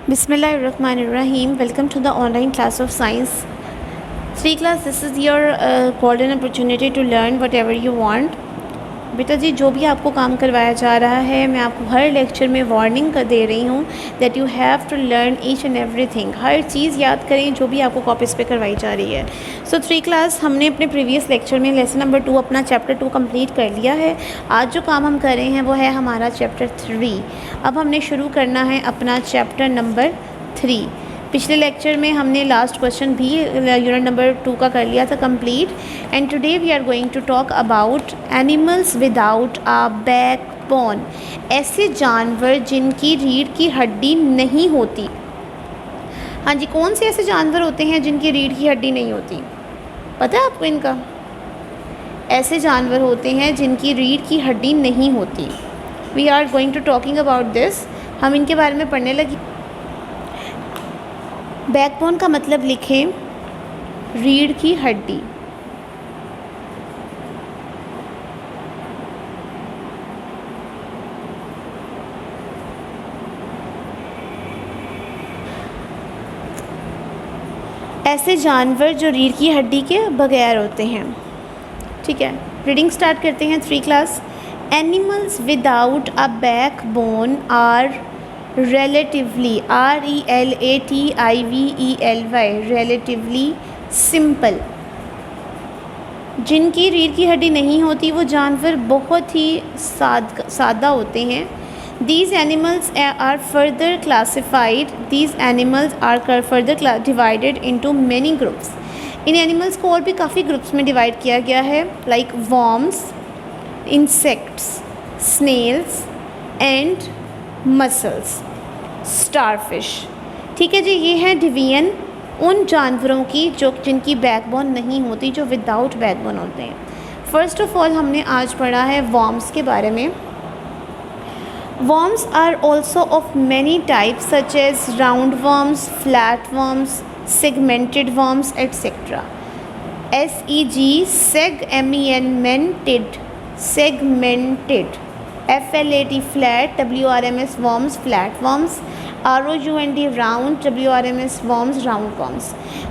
Bismillahirrahmanirrahim. Welcome to the online class of science. 3 class, this is your golden opportunity to learn whatever you want. बेटा जी, जो भी आपको काम करवाया जा रहा है, मैं आपको हर लेक्चर में वार्निंग कर दे रही हूँ that you have to learn each and everything. हर चीज़ याद करें जो भी आपको कॉपीज़ पे करवाई जा रही है. सो 3 क्लास, हमने अपने प्रीवियस लेक्चर में लेसन नंबर 2 अपना चैप्टर 2 कंप्लीट कर लिया है. आज जो काम हम कर रहे हैं वो है हमारा चैप्टर 3. अब हमने शुरू करना है अपना चैप्टर नंबर 3. पिछले लेक्चर में हमने लास्ट क्वेश्चन भी यूनिट नंबर 2 का कर लिया था complete. And today we are going to talk about animals without a backbone. ऐसे जानवर जिनकी रीढ़ की हड्डी नहीं होती. हाँ जी, कौन से ऐसे जानवर होते हैं जिनकी रीढ़ की हड्डी नहीं होती? पता है आपको इनका? ऐसे जानवर होते हैं जिनकी रीढ़ की हड्डी नहीं होती. We are going to talking about this. हम इनके बारे में पढ़ने लगे. बैकबोन का मतलब लिखें रीढ़ की हड्डी. ऐसे जानवर जो रीढ़ की हड्डी के बगैर होते हैं. ठीक है, रीडिंग स्टार्ट करते हैं. 3 class. Animals without a backbone are relatively RELATIVELY relatively simple. जिनकी रीढ़ की हड्डी नहीं होती वो जानवर बहुत ही सादा होते हैं. These animals are further classified. These animals are further divided into many groups. In animals को और भी काफ़ी ग्रुप्स में डिवाइड किया गया है, like worms, insects, snails and muscles, starfish. ठीक है जी, ये है डिवीजन उन जानवरों की जिनकी बैकबोन नहीं होती, जो विदाउट बैकबोन होते हैं. फर्स्ट ऑफ ऑल हमने आज पढ़ा है वॉर्म्स के बारे में. Worms are also of many types such as round worms, flat worms, segmented worms etcetera. SEG segmented, segmented, FLAT flat, WRMS worms, flat worms, ROUND round, WRMS worms, round worms.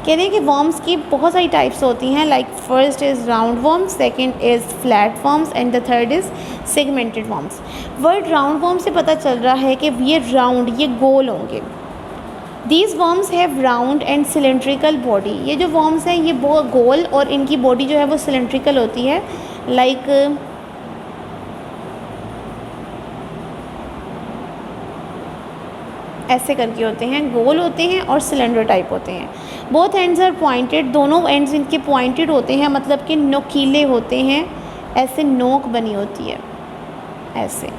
कह रहे हैं कि worms की बहुत सारी types होती हैं, like first is round worms, second is flat worms and the third is segmented worms. Word round worm से पता चल रहा है कि ये राउंड, ये गोल होंगे. These worms have round and cylindrical body. ये जो worms हैं ये बहुत गोल और इनकी बॉडी जो है वो cylindrical होती है, लाइक ऐसे करके होते हैं, गोल होते हैं और सिलेंडर टाइप होते हैं. Both ends are pointed. दोनों एंड्स इनके पॉइंटेड होते हैं, मतलब कि नोकीले होते हैं, ऐसे नोक बनी होती है ऐसे.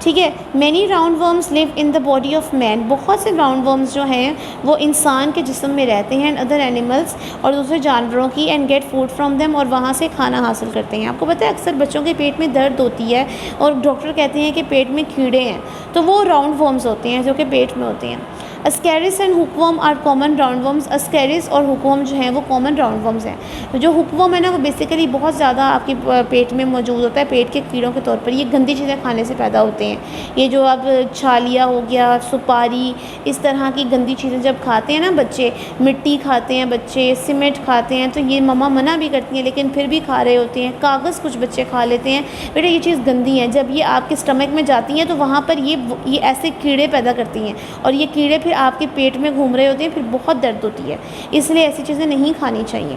ठीक है. Many round worms live in the body of man. बहुत से राउंड वर्म्स जो हैं वो इंसान के जिस्म में रहते हैं, अदर एनिमल्स और दूसरे जानवरों की, and get food from them, और वहाँ से खाना हासिल करते हैं. आपको पता है अक्सर बच्चों के पेट में दर्द होती है और डॉक्टर कहते हैं कि पेट में कीड़े हैं, तो वो राउंड वर्म्स होते हैं जो कि पेट में होते हैं. Ascaris and hookworm are common round worms. Ascaris और हुकवर्म जो हैं वो कॉमन राउंड वर्म्स हैं. जो हुकवर्म है ना वो बेसिकली बहुत ज़्यादा आपके पेट में मौजूद होता है, पेट के कीड़ों के तौर पर. ये गंदी चीज़ें खाने से पैदा होते हैं. ये जो अब छालिया हो गया, सुपारी, इस तरह की गंदी चीज़ें जब खाते हैं ना बच्चे, मिट्टी खाते हैं बच्चे, सीमेंट खाते हैं, तो ये मम्मा मना भी करती हैं लेकिन फिर भी खा रहे होते हैं. कागज़ कुछ बच्चे खा लेते हैं. बेटा ये चीज़ गंदी है. जब ये आपके स्टमक में जाती हैं तो वहाँ पर ये ऐसे कीड़े पैदा करती हैं और ये कीड़े फिर आपके पेट में घूम रहे होते हैं, फिर बहुत दर्द होती है. इसलिए ऐसी चीज़ें नहीं खानी चाहिए.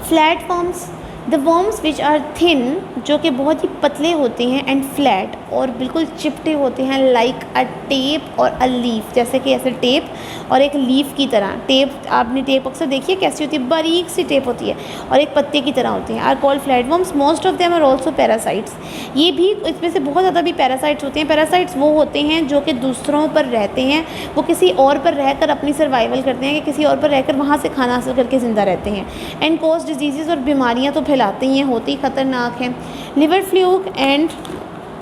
Flat worms, the worms which are thin, जो कि बहुत ही पतले होते हैं, एंड फ्लैट, और बिल्कुल चिपटे होते हैं, लाइक अ टेप और अ लीफ, जैसे कि ऐसे टेप और एक लीफ की तरह. टेप, आपने टेप अक्सर देखी है कैसी होती है, बारीक सी टेप होती है और एक पत्ते की तरह होती हैं. Are called flat worms. Most of them are also parasites. ये भी, इसमें से बहुत ज़्यादा भी पैरासाइट्स होते हैं. पैरासाइट्स वो होते हैं जो कि दूसरों पर रहते हैं, वो किसी और पर रहकर अपनी सर्वाइवल करते हैं, कि किसी और पर रहकर वहाँ से खाना हासिल करके ज़िंदा रहते हैं. एंड कॉज डिजीज़, और बीमारियाँ तो फैलाते ही हैं, होती ख़तरनाक हैं. Liver fluke and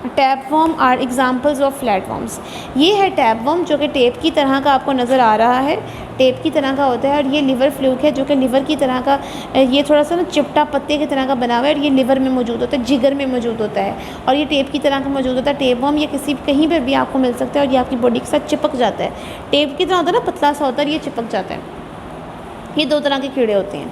tapeworm are examples of flatworms. ये है टैपवर्म जो कि टेप की तरह का आपको नज़र आ रहा है, टेप की तरह का होता है। और ये लिवर फ्लूक है जो कि लिवर की तरह का, ये थोड़ा सा ना चिपटा पत्ते की तरह का बना हुआ है और ये लिवर में मौजूद होता है, जिगर में मौजूद होता है और ये टेप की तरह का मौजूद होता है। टेपवर्म ये कहीं पर भी आपको मिल सकता है और ये आपकी बॉडी के साथ चिपक जाता है। टेप की तरह होता है ना, पतला सा होता है, ये चिपक जाता है। ये 2 तरह के कीड़े होते हैं।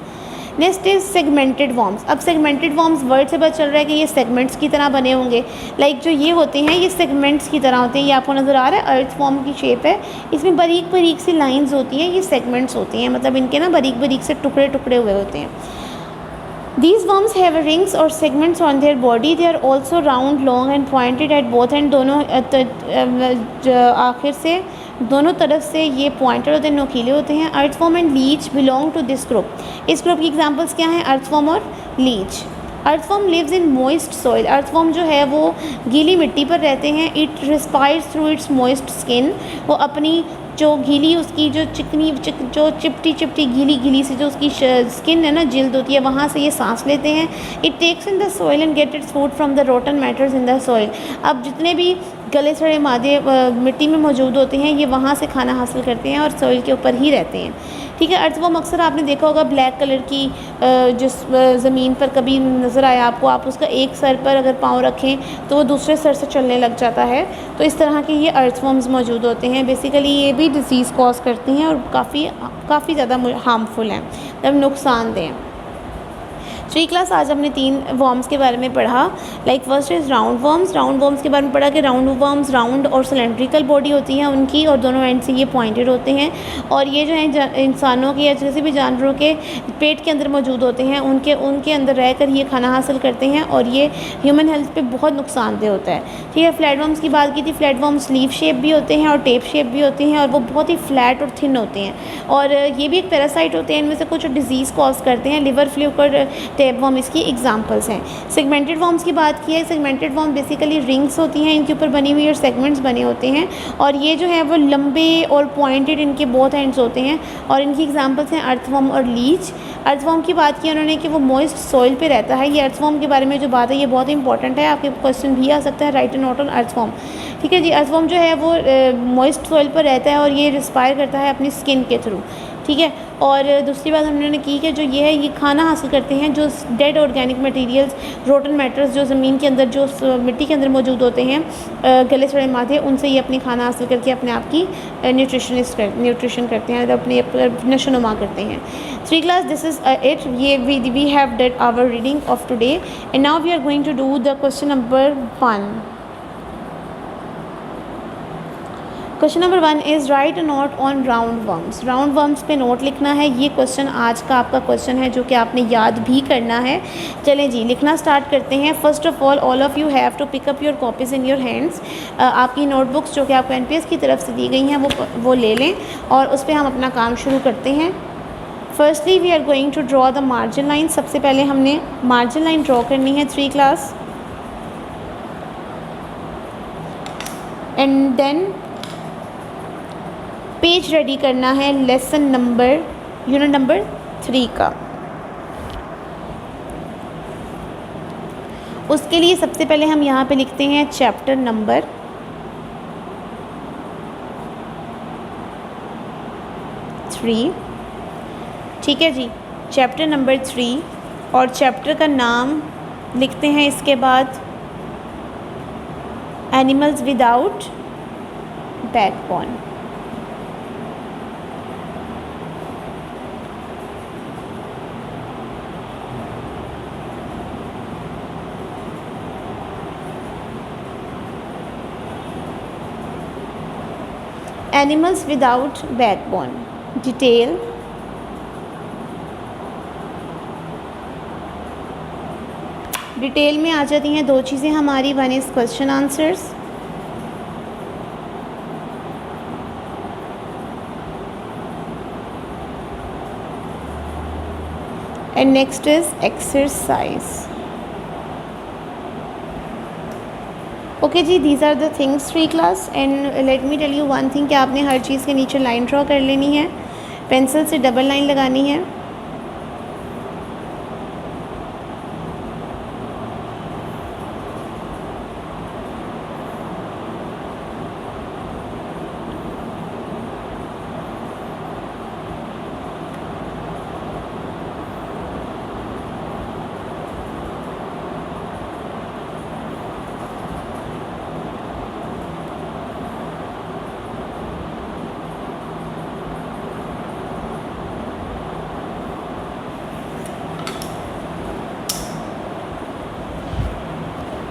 Next is segmented worms. अब सेगमेंटेड वॉर्म्स वर्ड से पता चल रहा है कि ये सेगमेंट्स की तरह बने होंगे। लाइक जो ये होते हैं ये सेगमेंट्स की तरह होते हैं। ये आपको नज़र आ रहा है, अर्थ फॉर्म की शेप है, इसमें बारीक बारीक सी लाइंस होती हैं, ये सेगमेंट्स होती हैं, मतलब इनके ना बारीक बारीक से टुकड़े टुकड़े हुए होते हैं। These worms have rings or segments on their body. They are also round, long and pointed at both end. दोनों आखिर से दोनों तरफ से ये पॉइंटेड होते हैं, नोकीले होते हैं। Earthworm and leech belong to this group. इस ग्रुप की एग्जांपल्स क्या हैं? अर्थवर्म और leech. Earthworm lives in moist soil. Earthworm जो है वो गीली मिट्टी पर रहते हैं। It respires through its moist skin. वो अपनी जो गीली उसकी जो जो चिपटी गीली सी जो उसकी स्किन है ना, जिल्द होती है, वहाँ से ये सांस लेते हैं। It takes in the soil and get its food from the rotten matters in the soil. अब जितने भी गले सड़े मादे मिट्टी में मौजूद होते हैं ये वहाँ से खाना हासिल करते हैं और सॉइल के ऊपर ही रहते हैं। ठीक है। अर्थवर्म अक्सर आपने देखा होगा ब्लैक कलर की जिस ज़मीन पर कभी नज़र आया आपको, आप उसका एक सर पर अगर पाँव रखें तो वो दूसरे सर से चलने लग जाता है। तो इस तरह के ये अर्थवर्म्स मौजूद होते हैं। बेसिकली ये भी डिजीज़ कॉज करती हैं और काफ़ी ज़्यादा हार्मफुल हैं, मतलब नुकसानदेह हैं। थ्री क्लास आज हमने 3 वर्म्स के बारे में पढ़ा। Like first is round worms. Round worms के बारे में पढ़ा कि राउंड वर्म्स राउंड और सिलेंड्रिकल बॉडी होती है उनकी और दोनों एंड से ये पॉइंटेड होते हैं और ये जो है इंसानों के या किसी भी जानवरों के पेट के अंदर मौजूद होते हैं, उनके अंदर रहकर ये खाना हासिल करते हैं और ये ह्यूमन हेल्थ पे बहुत नुकसानदेह होता है। ठीक है। फ्लैटवर्म्स की बात की थी। फ्लैटवर्म्स लीफ शेप भी होते हैं और टेप शेप भी होते हैं और वो बहुत ही फ्लैट और थिन होते हैं और ये भी एक पैरासाइट होते हैं। इनमें से कुछ डिजीज़ कॉज करते हैं। लिवर फ्लूक और टेपवर्म इसकी एग्जांपल्स हैं। सेगमेंटेड वर्म्स की बात की है। सेगमेंटेड वर्म बेसिकली रिंग्स होती हैं इनके ऊपर बनी हुई और सेगमेंट्स बने होते हैं और ये जो है वो लंबे और पॉइंटेड इनके बोथ एंड्स होते हैं और इनकी एग्जांपल्स हैं अर्थवर्म और लीच। अर्थवर्म की बात की उन्होंने कि वो मॉइस्ट सॉइल पे रहता है। ये अर्थवर्म के बारे में जो बात है ये बहुत इंपॉर्टेंट है, आपके क्वेश्चन भी आ सकता है, right and note on earthworm. ठीक है जी। अर्थवर्म जो है वो मॉइस्ट सॉइल पर रहता है और ये रिस्पायर करता है अपनी स्किन के थ्रू। ठीक है। और दूसरी बात हमने की कि जो ये है ये खाना हासिल करते हैं जो dead organic materials, rotten matters जो ज़मीन के अंदर जो मिट्टी के अंदर मौजूद होते हैं, गले सड़े मादे, उनसे ये अपनी खाना हासिल करके अपने आप की न्यूट्रिशन करते हैं, अपने नशोनुमा करते हैं। Three class this is it. ये we have did our reading of today and now we are going to do the question number 1। Question number 1 is write a note on round worms. Round worms पे note लिखना है। ये question आज का आपका question है जो कि आपने याद भी करना है। चलें जी, लिखना स्टार्ट करते हैं। First of all of you have to pick up your copies in your hands. आपकी नोटबुक्स जो कि आपको एनपीएस की तरफ से दी गई हैं वो ले लें और उस पर हम अपना काम शुरू करते हैं। Firstly we are going to draw the margin line. सबसे पहले हमने मार्जिन लाइन ड्रॉ करनी है 3 class and then page ready करना है लेसन नंबर यूनिट नंबर 3 का। उसके लिए सबसे पहले हम यहाँ पे लिखते हैं चैप्टर नंबर 3। ठीक है जी, चैप्टर नंबर 3 और चैप्टर का नाम लिखते हैं इसके बाद animals without backbone. Animals without backbone. Detail. Detail में आ जाती हैं 2 चीज़ें हमारी। One is question answers and next is exercise. Okay जी, these are the things 3 class and let me tell you one thing कि आपने हर चीज़ के नीचे लाइन ड्रॉ कर लेनी है, पेंसिल से डबल लाइन लगानी है।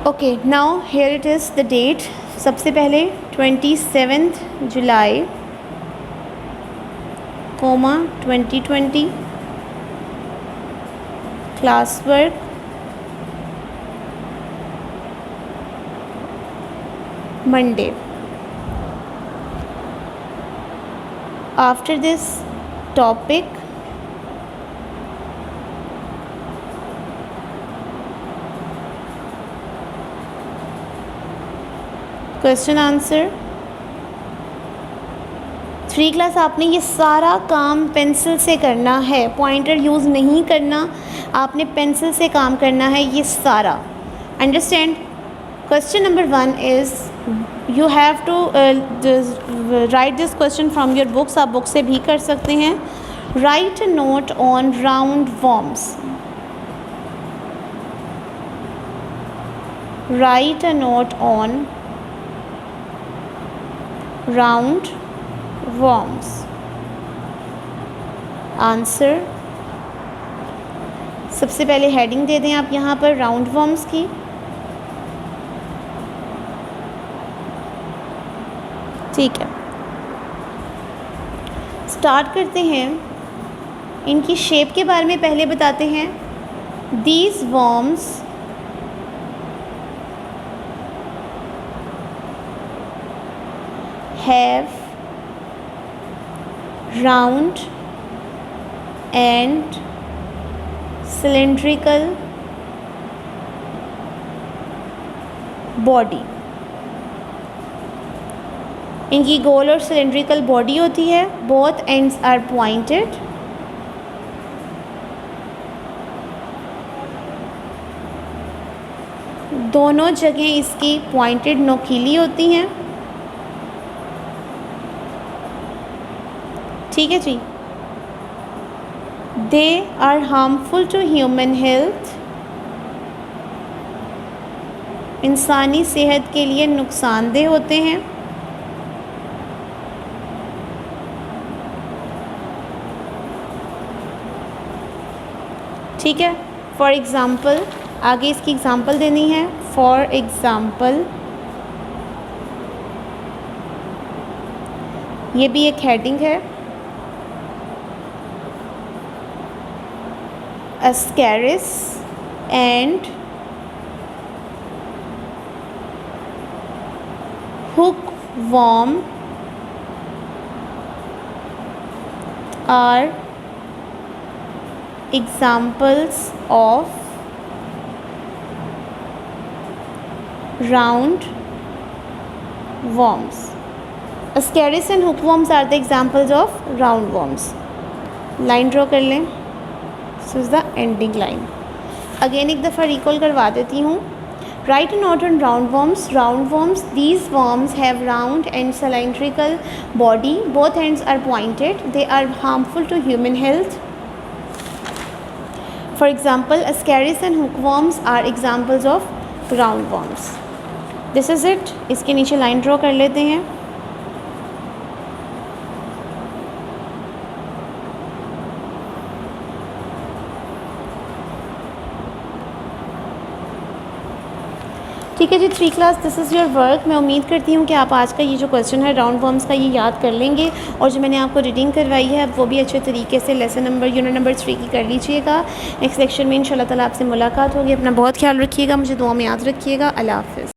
Okay, now here it is the date. सबसे पहले 27 July, 2020, class work, Monday. After this topic, question answer. 3 class आपने ये सारा काम पेंसिल से करना है, पॉइंटर यूज़ नहीं करना, आपने पेंसिल से काम करना है ये सारा। Understand? Question number 1 is you have to write this question from your books. आप बुक से भी कर सकते हैं। Write a note on round worms. Write a note on round worms. Answer. सबसे पहले हेडिंग दे दें आप यहाँ पर राउंड वर्म्स की। ठीक है, स्टार्ट करते हैं। इनकी शेप के बारे में पहले बताते हैं। These worms have round and cylindrical body। इनकी गोल और सिलेंड्रिकल बॉडी होती है। Both ends are pointed. दोनों जगह इसकी पॉइंटेड नोकीली होती हैं। ठीक है जी। They are harmful to human health. इंसानी सेहत के लिए नुकसानदेह होते हैं। ठीक है। फॉर एग्ज़ाम्पल, आगे इसकी एग्ज़ाम्पल देनी है। फॉर एग्ज़ाम्पल, ये भी एक हेडिंग है। Ascaris and hookworm are examples of round worms. Ascaris and hookworms are the examples of round worms. Line draw कर लें। This is the ending line. Again एक दफ़ा रिकॉल करवा देती हूँ। Write a note on round worms. Round worms, these worms have round and cylindrical body. Both ends are pointed. They are harmful to human health. For example, ascaris and hookworms are examples of round worms. This is it. इसके नीचे line draw कर लेते हैं। ठीक है जी। 3 class, this is your work. मैं उम्मीद करती हूँ कि आप आज का ये जो क्वेश्चन है राउंड वर्म्स का ये याद कर लेंगे, और जो मैंने आपको रीडिंग करवाई है वो भी अच्छे तरीके से लेसन नंबर यूनिट नंबर 3 की कर लीजिएगा। नेक्स्ट सेक्शन में इंशाल्लाह ताला आपसे मुलाकात होगी। अपना बहुत ख्याल रखिएगा, मुझे दुआ में याद रखिएगा। अल्लाह हाफ़िज़।